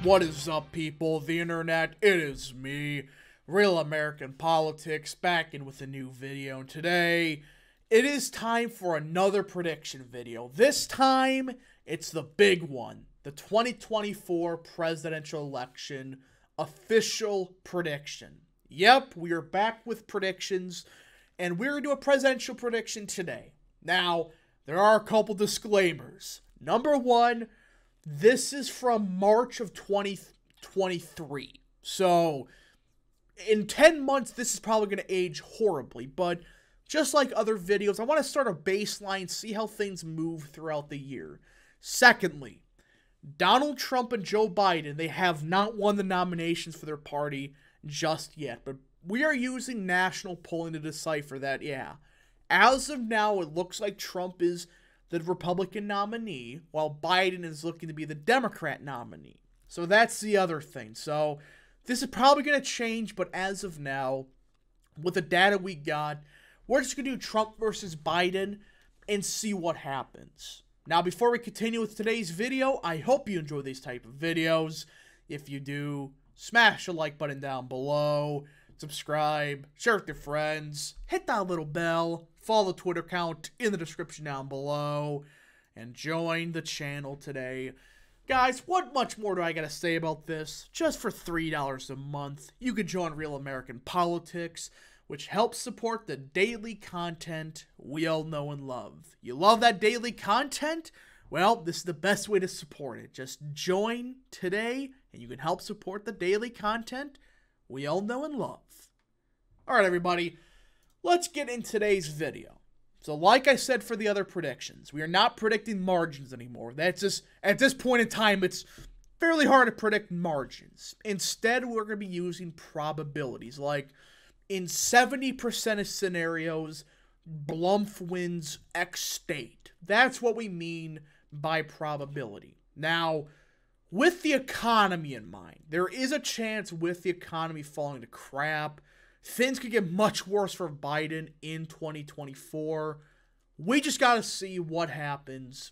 What is up, people of the internet? It is me, Real American Politics, back in with a new video. And today, it is time for another prediction video. This time, it's the big one. The 2024 presidential election official prediction. Yep, we are back with predictions, and we're going to do a presidential prediction today. Now, there are a couple disclaimers. Number one, this is from March of 2023. So, in 10 months, this is probably going to age horribly. But, just like other videos, I want to start a baseline, see how things move throughout the year. Secondly, Donald Trump and Joe Biden, they have not won the nominations for their party just yet. But we are using national polling to decipher that, yeah. As of now, it looks like Trump is the Republican nominee, while Biden is looking to be the Democrat nominee. So that's the other thing. So this is probably going to change, but as of now, with the data we got, we're just going to do Trump versus Biden and see what happens. Now, before we continue with today's video, I hope you enjoy these type of videos. If you do, smash the like button down below, subscribe, share with your friends, hit that little bell, follow the Twitter account in the description down below, and join the channel today. Guys, what much more do I gotta say about this? Just for $3 a month, you can join Real American Politics, which helps support the daily content we all know and love. You love that daily content? Well, this is the best way to support it. Just join today, and you can help support the daily content we all know and love. Alright, everybody. Let's get in today's video. So like I said for the other predictions, we are not predicting margins anymore. That's just, at this point in time, it's fairly hard to predict margins. Instead, we're going to be using probabilities. Like, in 70% of scenarios, Blumph wins X state. That's what we mean by probability. Now, with the economy in mind, there is a chance with the economy falling to crap, things could get much worse for Biden in 2024. We just got to see what happens.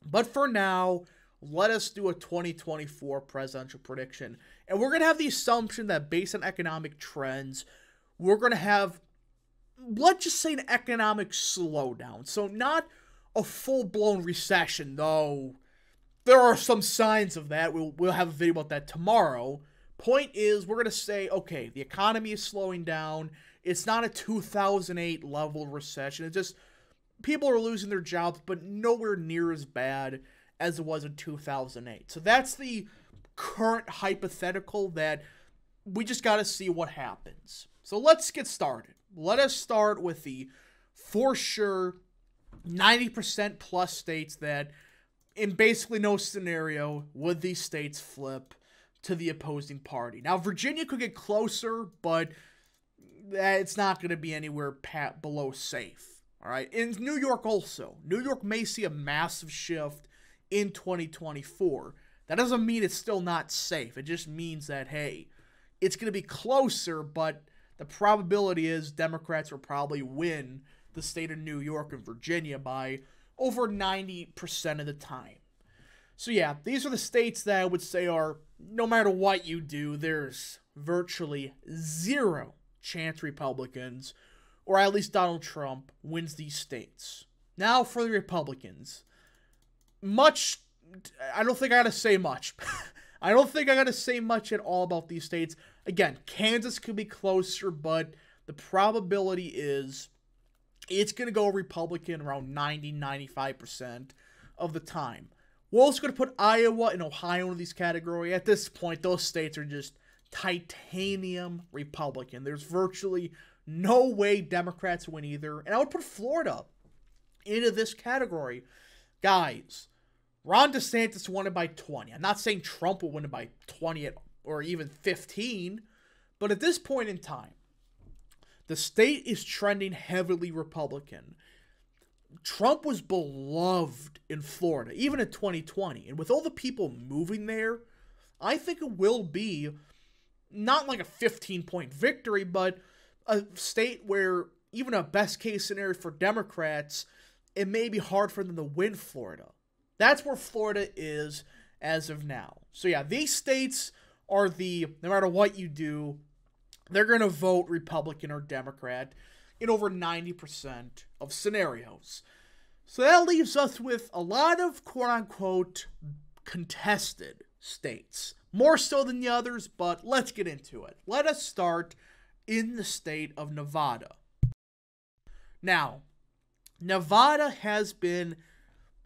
But for now, let us do a 2024 presidential prediction. And we're going to have the assumption that based on economic trends, we're going to have, let's just say, an economic slowdown. So not a full-blown recession, though there are some signs of that. We'll have a video about that tomorrow. Point is, we're going to say, okay, the economy is slowing down. It's not a 2008 level recession. It's just people are losing their jobs, but nowhere near as bad as it was in 2008. So that's the current hypothetical that we just got to see what happens. So let's get started. Let us start with the, for sure, 90% plus states that in basically no scenario would these states flip to the opposing party. Now, Virginia could get closer, but it's not going to be anywhere below safe. All right. In New York also. New York may see a massive shift in 2024. That doesn't mean it's still not safe. It just means that, hey, it's going to be closer, but the probability is Democrats will probably win the state of New York and Virginia by over 90% of the time. So yeah, these are the states that I would say are, no matter what you do, there's virtually zero chance Republicans, or at least Donald Trump, wins these states. Now for the Republicans. I don't think I gotta say much. I don't think I gotta say much at all about these states. Again, Kansas could be closer, but the probability is it's gonna go Republican around 90-95% of the time. We're also going to put Iowa and Ohio in these categories. At this point, those states are just titanium Republican. There's virtually no way Democrats win either. And I would put Florida into this category. Guys, Ron DeSantis won it by 20. I'm not saying Trump will win it by 20 or even 15. But at this point in time, the state is trending heavily Republican. Trump was beloved in Florida, even in 2020. And with all the people moving there, I think it will be not like a 15-point victory, but a state where even a best-case scenario for Democrats, it may be hard for them to win Florida. That's where Florida is as of now. So yeah, these states are no matter what you do, they're going to vote Republican or Democrat in over 90% of scenarios. So that leaves us with a lot of quote-unquote contested states. More so than the others, but let's get into it. Let us start in the state of Nevada. Now, Nevada has been,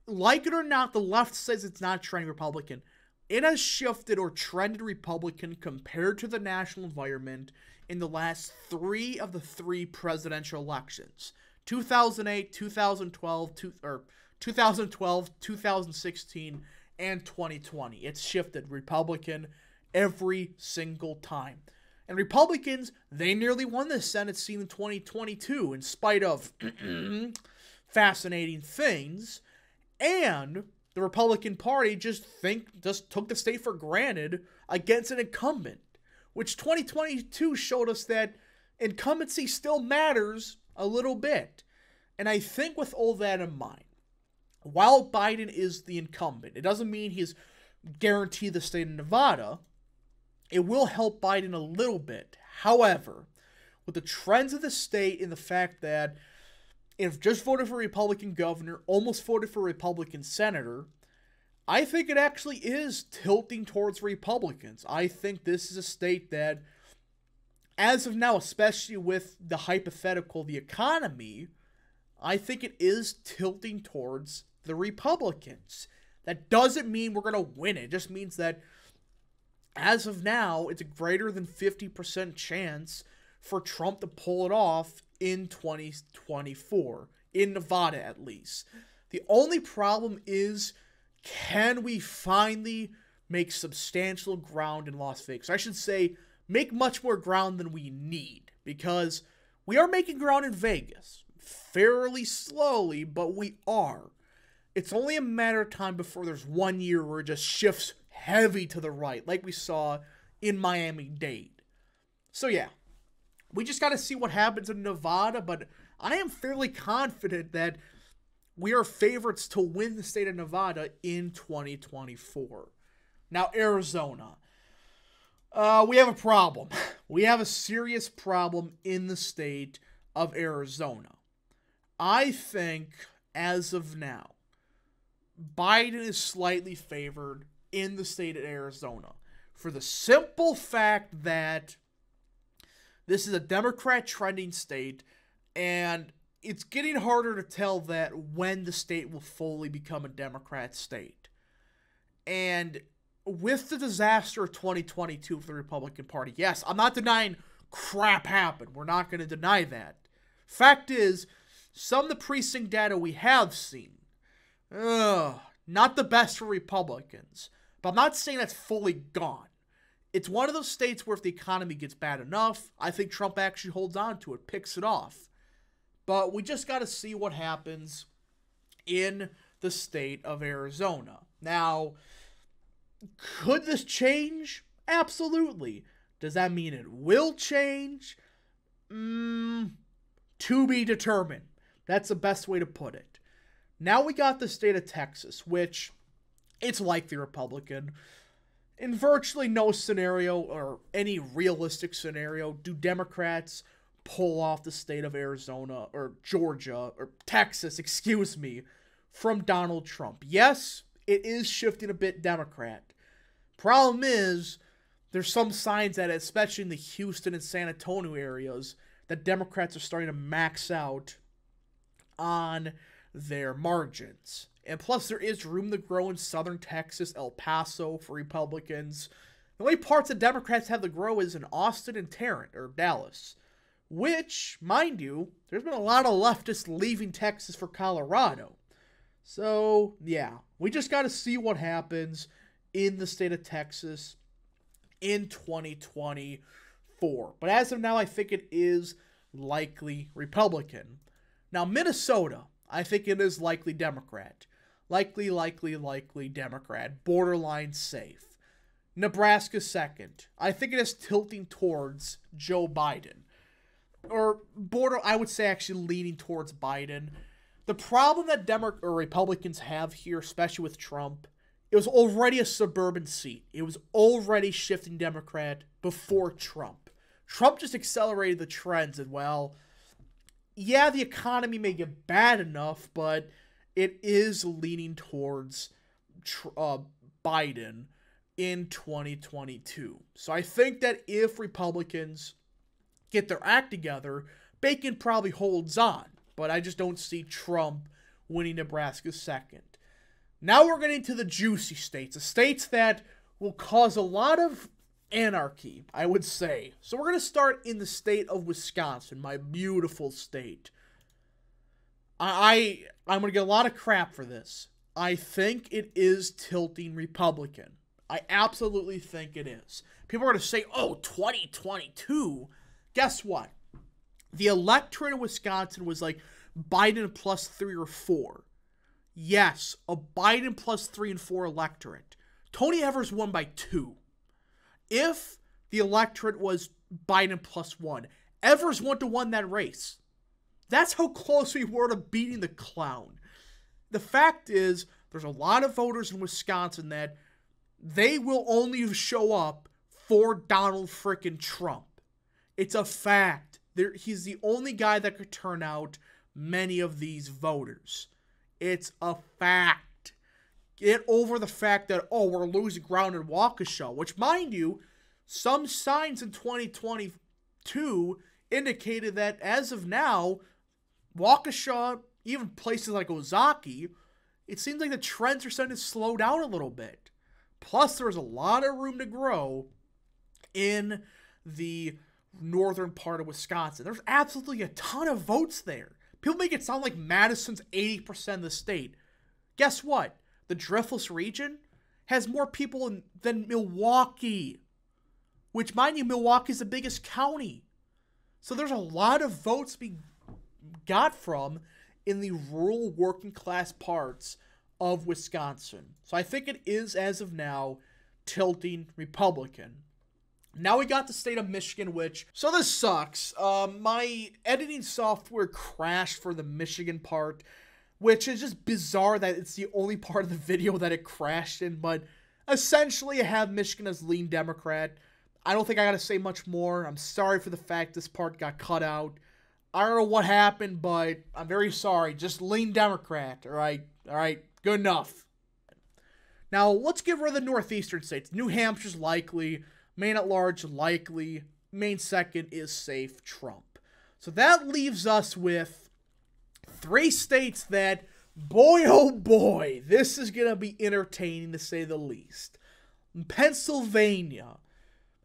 like it or not, the left says it's not trending Republican. It has shifted or trended Republican compared to the national environment in the last 3 of the 3 presidential elections. 2008, 2012, 2016, and 2020. It's shifted Republican every single time. And Republicans, they nearly won the Senate seat in 2022 in spite of fascinating things. And the Republican Party just took the state for granted against an incumbent, which 2022 showed us that incumbency still matters a little bit. And I think with all that in mind, while Biden is the incumbent, it doesn't mean he's guaranteed the state of Nevada. It will help Biden a little bit. However, with the trends of the state and the fact that if just voted for a Republican governor, almost voted for a Republican senator, I think it actually is tilting towards Republicans. I think this is a state that, as of now, especially with the hypothetical, the economy, I think it is tilting towards the Republicans. That doesn't mean we're going to win it. It just means that, as of now, it's a greater than 50% chance for Trump to pull it off in 2024, in Nevada at least. The only problem is, can we finally make substantial ground in Las Vegas? I should say, make much more ground than we need, because we are making ground in Vegas. Fairly slowly, but we are. It's only a matter of time before there's 1 year where it just shifts heavy to the right, like we saw in Miami-Dade. So yeah, we just got to see what happens in Nevada, but I am fairly confident that we are favorites to win the state of Nevada in 2024. Now, Arizona. We have a problem. We have a serious problem in the state of Arizona. I think, as of now, Biden is slightly favored in the state of Arizona for the simple fact that this is a Democrat trending state, and it's getting harder to tell that when the state will fully become a Democrat state. And with the disaster of 2022 for the Republican Party, yes, I'm not denying crap happened. We're not going to deny that. Fact is, some of the precinct data we have seen, not the best for Republicans. But I'm not saying that's fully gone. It's one of those states where if the economy gets bad enough, I think Trump actually holds on to it, picks it off. But we just got to see what happens in the state of Arizona. Now, could this change? Absolutely. Does that mean it will change? To be determined. That's the best way to put it. Now we got the state of Texas, which it's likely Republican. In virtually no scenario or any realistic scenario do Democrats pull off the state of Arizona or Georgia or Texas, from Donald Trump. Yes, it is shifting a bit Democrat. Problem is, there's some signs that, especially in the Houston and San Antonio areas, that Democrats are starting to max out on their margins. And plus, there is room to grow in southern Texas, El Paso for Republicans. The only parts that Democrats have to grow is in Austin and Tarrant, or Dallas. Which, mind you, there's been a lot of leftists leaving Texas for Colorado. So, yeah, we just got to see what happens in the state of Texas in 2024. But as of now, I think it is likely Republican. Now, Minnesota, I think it is likely Democrat. Likely Democrat. Borderline safe. Nebraska second. I think it is tilting towards Joe Biden. I would say actually leaning towards Biden. The problem that Republicans have here, especially with Trump, it was already a suburban seat. It was already shifting Democrat before Trump. Trump just accelerated the trends, and well, yeah, the economy may get bad enough, but it is leaning towards Biden in 2022. So I think that if Republicans get their act together, Bacon probably holds on, but I just don't see Trump winning Nebraska second. Now we're getting to the juicy states, the states that will cause a lot of anarchy, I would say. So we're going to start in the state of Wisconsin, my beautiful state. I'm going to get a lot of crap for this. I think it is tilting Republican. I absolutely think it is. People are going to say, oh, 2022. Guess what? The electorate in Wisconsin was like Biden plus 3 or 4. Yes, a Biden plus 3 and 4 electorate. Tony Evers won by 2. If the electorate was Biden plus 1, Evers wouldn't have won that race. That's how close we were to beating the clown. The fact is, there's a lot of voters in Wisconsin that they will only show up for Donald frickin' Trump. It's a fact. He's the only guy that could turn out many of these voters. It's a fact. Get over the fact that, oh, we're losing ground in Waukesha, which, mind you, some signs in 2022 indicated that as of now, Waukesha, even places like Ozaki, it seems like the trends are starting to slow down a little bit. Plus, there's a lot of room to grow in the northern part of Wisconsin. There's absolutely a ton of votes there. People make it sound like Madison's 80% of the state. Guess what? The Driftless region has more people than Milwaukee. Which, mind you, Milwaukee's the biggest county. So there's a lot of votes being got from in the rural working class parts of Wisconsin. So I think it is, as of now, tilting Republican. Now we got the state of Michigan, so this sucks. My editing software crashed for the Michigan part, which is just bizarre that it's the only part of the video that it crashed in, but essentially I have Michigan as lean Democrat. I don't think I gotta say much more. I'm sorry for the fact this part got cut out. I don't know what happened, but I'm very sorry. Just lean Democrat, alright? Alright, good enough. Now, let's get rid of the northeastern states. New Hampshire's likely. Maine at large, likely. Maine second is safe, Trump. So that leaves us with 3 states that, boy oh boy, this is going to be entertaining to say the least. Pennsylvania.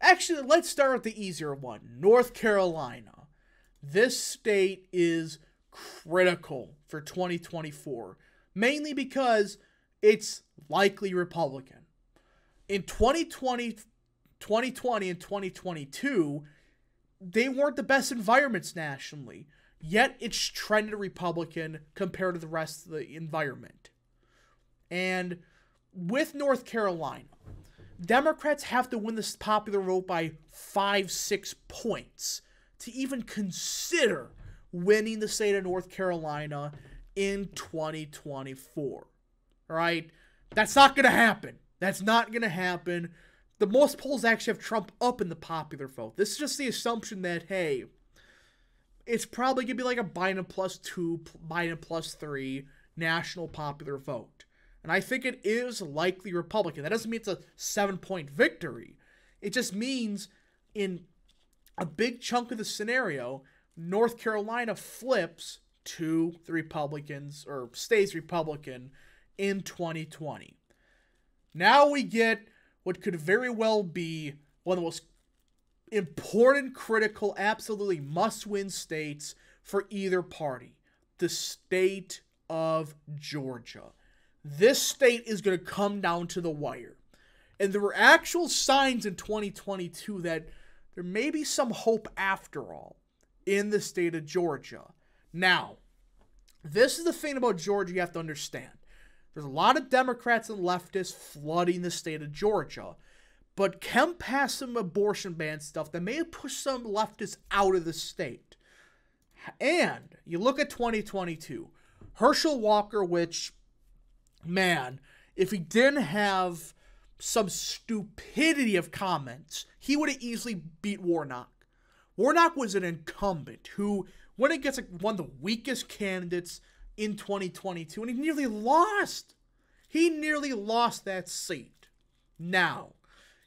Actually, let's start with the easier one. North Carolina. This state is critical for 2024. Mainly because it's likely Republican. In 2020 and 2022, they weren't the best environments nationally, yet it's trended Republican compared to the rest of the environment. And with North Carolina, Democrats have to win this popular vote by 5-6 points to even consider winning the state of North Carolina in 2024. All right? That's not going to happen. That's not going to happen. The most polls actually have Trump up in the popular vote. This is just the assumption that, hey, it's probably going to be like a Biden plus 2, Biden plus 3 national popular vote. And I think it is likely Republican. That doesn't mean it's a 7-point victory. It just means in a big chunk of the scenario, North Carolina flips to the Republicans, or stays Republican, in 2020. Now we get what could very well be one of the most important, critical, absolutely must-win states for either party. The state of Georgia. This state is going to come down to the wire. And there were actual signs in 2022 that there may be some hope after all in the state of Georgia. Now, this is the thing about Georgia you have to understand. There's a lot of Democrats and leftists flooding the state of Georgia. But Kemp passed some abortion ban stuff that may have pushed some leftists out of the state. And you look at 2022. Herschel Walker, which, man, if he didn't have some stupidity of comments, he would have easily beat Warnock. Warnock was an incumbent who went against one of the weakest candidates in 2022, and he nearly lost. He nearly lost that seat. Now,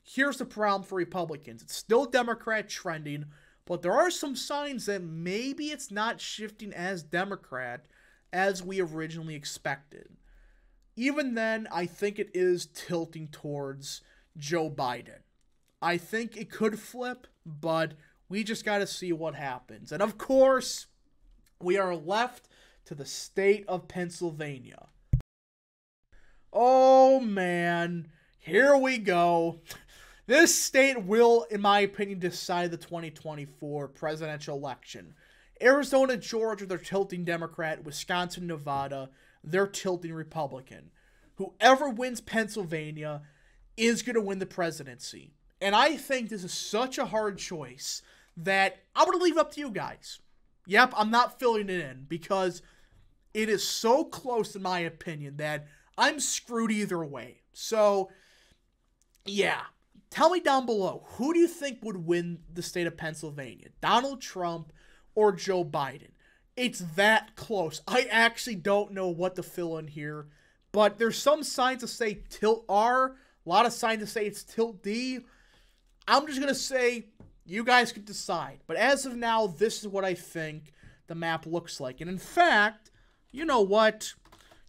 here's the problem for Republicans. It's still Democrat trending, but there are some signs that maybe it's not shifting as Democrat as we originally expected. Even then, I think it is tilting towards Joe Biden. I think it could flip, but we just got to see what happens. And of course, we are left to the state of Pennsylvania. Oh man, here we go. This state will, in my opinion, decide the 2024 presidential election. Arizona, Georgia, they're tilting Democrat. Wisconsin, Nevada, they're tilting Republican. Whoever wins Pennsylvania is going to win the presidency. And I think this is such a hard choice that I'm going to leave it up to you guys. Yep, I'm not filling it in because it is so close, in my opinion, that I'm screwed either way. So, yeah. Tell me down below, who do you think would win the state of Pennsylvania? Donald Trump or Joe Biden? It's that close. I actually don't know what to fill in here, but there's some signs to say tilt R, a lot of signs to say it's tilt D. I'm just going to say you guys can decide. But as of now, this is what I think the map looks like. And in fact, you know what?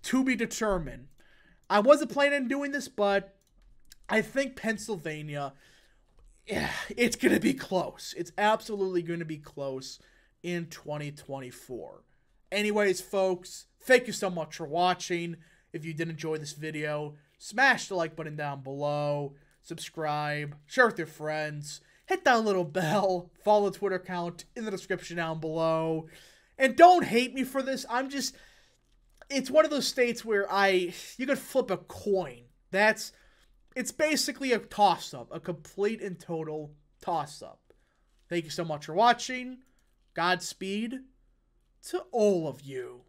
To be determined. I wasn't planning on doing this, but I think Pennsylvania, it's going to be close. It's absolutely going to be close in 2024. Anyways, folks, thank you so much for watching. If you did enjoy this video, smash the like button down below, subscribe, share with your friends, hit that little bell, follow the Twitter account in the description down below. And don't hate me for this. It's one of those states where you could flip a coin. It's basically a toss-up, a complete and total toss-up. Thank you so much for watching. Godspeed to all of you.